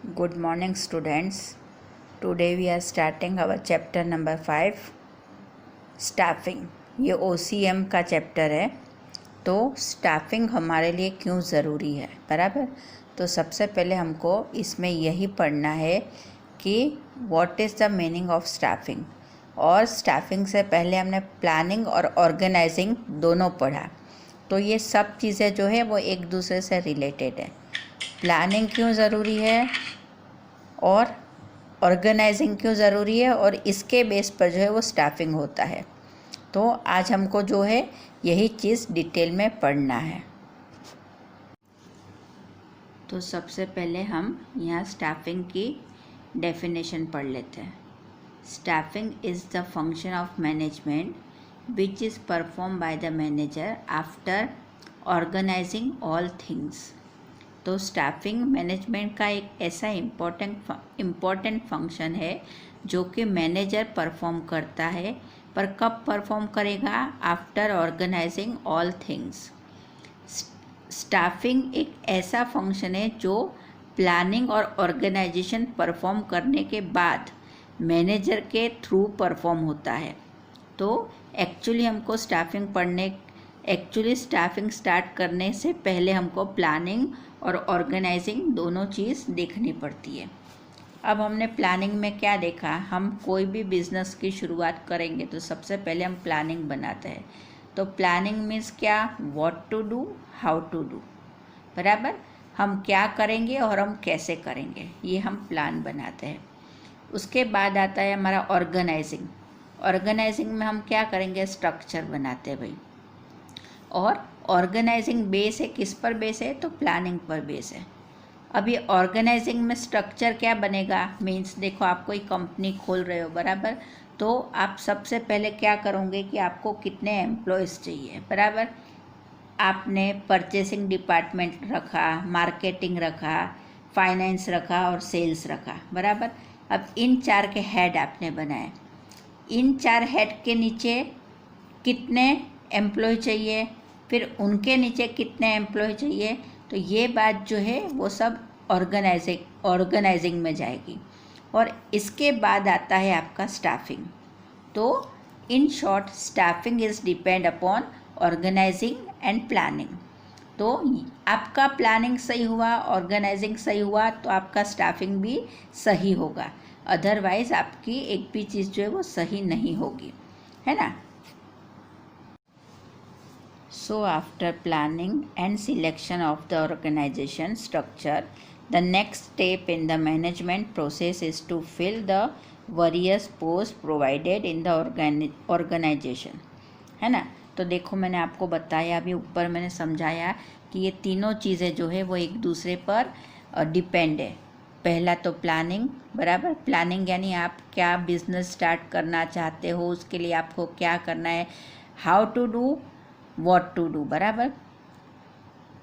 Good morning, students. Today we are starting our chapter number 5, staffing. ये OCM का chapter है. तो staffing हमारे लिए क्यों ज़रूरी है, बराबर. तो सबसे पहले हमको इसमें यही पढ़ना है कि what is the meaning of staffing. और स्टाफिंग से पहले हमने प्लानिंग और ऑर्गेनाइजिंग दोनों पढ़ा. तो ये सब चीज़ें जो है वो एक दूसरे से रिलेटेड है. प्लानिंग क्यों ज़रूरी है और ऑर्गेनाइजिंग क्यों ज़रूरी है और इसके बेस पर जो है वो स्टाफिंग होता है. तो आज हमको जो है यही चीज़ डिटेल में पढ़ना है. तो सबसे पहले हम यहाँ स्टाफिंग की डेफिनेशन पढ़ लेते हैं. Staffing is the function of management which is perform by the manager after organising all things. तो स्टाफिंग मैनेजमेंट का एक ऐसा इम्पोर्टेंट फंक्शन है जो कि मैनेजर परफॉर्म करता है. पर कब परफॉर्म करेगा? After organising all things. Staffing एक ऐसा फंक्शन है जो प्लानिंग और ऑर्गेनाइजेशन परफॉर्म करने के बाद मैनेजर के थ्रू परफॉर्म होता है. तो एक्चुअली स्टाफिंग स्टार्ट करने से पहले हमको प्लानिंग और ऑर्गेनाइजिंग दोनों चीज़ देखनी पड़ती है. अब हमने प्लानिंग में क्या देखा, हम कोई भी बिज़नेस की शुरुआत करेंगे तो सबसे पहले हम प्लानिंग बनाते हैं. तो प्लानिंग मीन्स क्या? What to do, how to do, बराबर. हम क्या करेंगे और हम कैसे करेंगे, ये हम प्लान बनाते हैं. उसके बाद आता है हमारा ऑर्गेनाइजिंग. ऑर्गेनाइजिंग में हम क्या करेंगे? स्ट्रक्चर बनाते हैं भाई. और ऑर्गेनाइजिंग बेस है, किस पर बेस है? तो प्लानिंग पर बेस है. अभी ऑर्गेनाइजिंग में स्ट्रक्चर क्या बनेगा? मीन्स देखो, आप कोई कंपनी खोल रहे हो, बराबर. तो आप सबसे पहले क्या करोगे कि आपको कितने एम्प्लॉयज़ चाहिए, बराबर. आपने परचेसिंग डिपार्टमेंट रखा, मार्केटिंग रखा, फाइनेंस रखा और सेल्स रखा, बराबर. अब इन 4 के हेड आपने बनाए. इन 4 हेड के नीचे कितने एम्प्लॉय चाहिए, फिर उनके नीचे कितने एम्प्लॉय चाहिए. तो ये बात जो है वो सब ऑर्गेनाइजिंग में जाएगी. और इसके बाद आता है आपका स्टाफिंग. तो in short staffing is depend upon organising and planning. तो आपका प्लानिंग सही हुआ, ऑर्गेनाइजिंग सही हुआ, तो आपका स्टाफिंग भी सही होगा. अदरवाइज़ आपकी एक भी चीज़ जो है वो सही नहीं होगी, है ना. So after planning and selection of the organization structure, the next step in the management process is to fill the various posts provided in the organization, है ना. तो देखो, मैंने आपको बताया, अभी ऊपर मैंने समझाया कि ये तीनों चीज़ें जो है वो एक दूसरे पर डिपेंड है. पहला तो प्लानिंग, बराबर. प्लानिंग यानी आप क्या बिजनेस स्टार्ट करना चाहते हो, उसके लिए आपको क्या करना है, how to do, what to do, बराबर.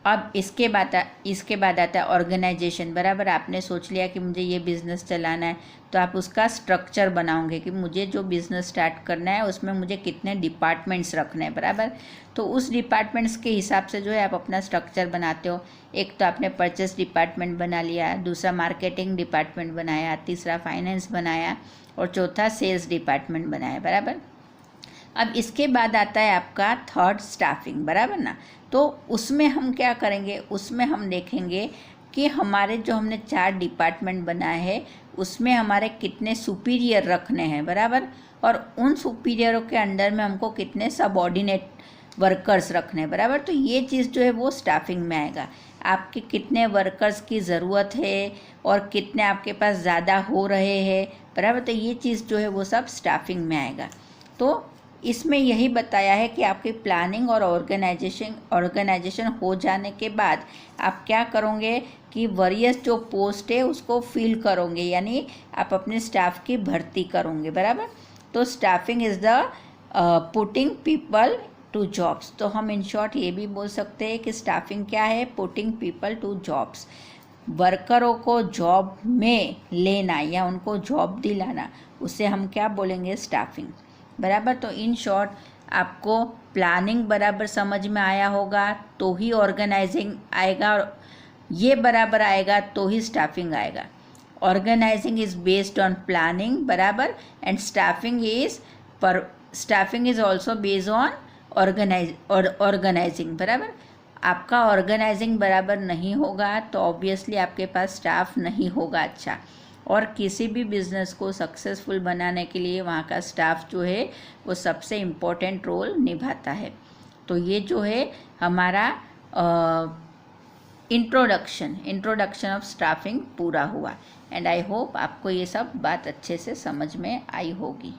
अब इसके बाद आता है ऑर्गेनाइजेशन, बराबर. आपने सोच लिया कि मुझे ये बिज़नेस चलाना है, तो आप उसका स्ट्रक्चर बनाओगे कि मुझे जो बिज़नेस स्टार्ट करना है उसमें मुझे कितने डिपार्टमेंट्स रखने हैं, बराबर. तो उस डिपार्टमेंट्स के हिसाब से जो है आप अपना स्ट्रक्चर बनाते हो. एक तो आपने परचेस डिपार्टमेंट बना लिया, दूसरा मार्केटिंग डिपार्टमेंट बनाया, तीसरा फाइनेंस बनाया और चौथा सेल्स डिपार्टमेंट बनाया, बराबर. अब इसके बाद आता है आपका थर्ड स्टाफिंग, बराबर ना. तो उसमें हम क्या करेंगे, उसमें हम देखेंगे कि हमारे जो हमने 4 डिपार्टमेंट बनाए हैं उसमें हमारे कितने सुपीरियर रखने हैं, बराबर. और उन सुपीरियरों के अंडर में हमको कितने सबऑर्डिनेट वर्कर्स रखने हैं, बराबर. तो ये चीज़ जो है वो स्टाफिंग में आएगा. आपके कितने वर्कर्स की ज़रूरत है और कितने आपके पास ज़्यादा हो रहे हैं, बराबर. तो ये चीज़ जो है वो सब स्टाफिंग में आएगा. तो इसमें यही बताया है कि आपकी प्लानिंग और ऑर्गेनाइजेशन हो जाने के बाद आप क्या करोगे कि वेरियस जो पोस्ट है उसको फिल करोगे, यानी आप अपने स्टाफ की भर्ती करोगे, बराबर. तो staffing is the putting people to jobs. तो हम इन शॉर्ट ये भी बोल सकते हैं कि स्टाफिंग क्या है? Putting people to jobs. वर्करों को जॉब में लेना या उनको जॉब दिलाना, उसे हम क्या बोलेंगे? स्टाफिंग, बराबर. तो इन शॉर्ट आपको प्लानिंग बराबर समझ में आया होगा तो ही ऑर्गेनाइजिंग आएगा, और ये बराबर आएगा तो ही स्टाफिंग आएगा. Organising is based on planning, बराबर, and staffing is also based on organising, बराबर। आपका ऑर्गेनाइजिंग बराबर नहीं होगा तो ऑब्वियसली आपके पास स्टाफ नहीं होगा अच्छा, और किसी भी बिजनेस को सक्सेसफुल बनाने के लिए वहाँ का स्टाफ जो है वो सबसे इम्पोर्टेंट रोल निभाता है। तो ये जो है हमारा इंट्रोडक्शन ऑफ स्टाफिंग पूरा हुआ, एंड आई होप आपको ये सब बात अच्छे से समझ में आई होगी।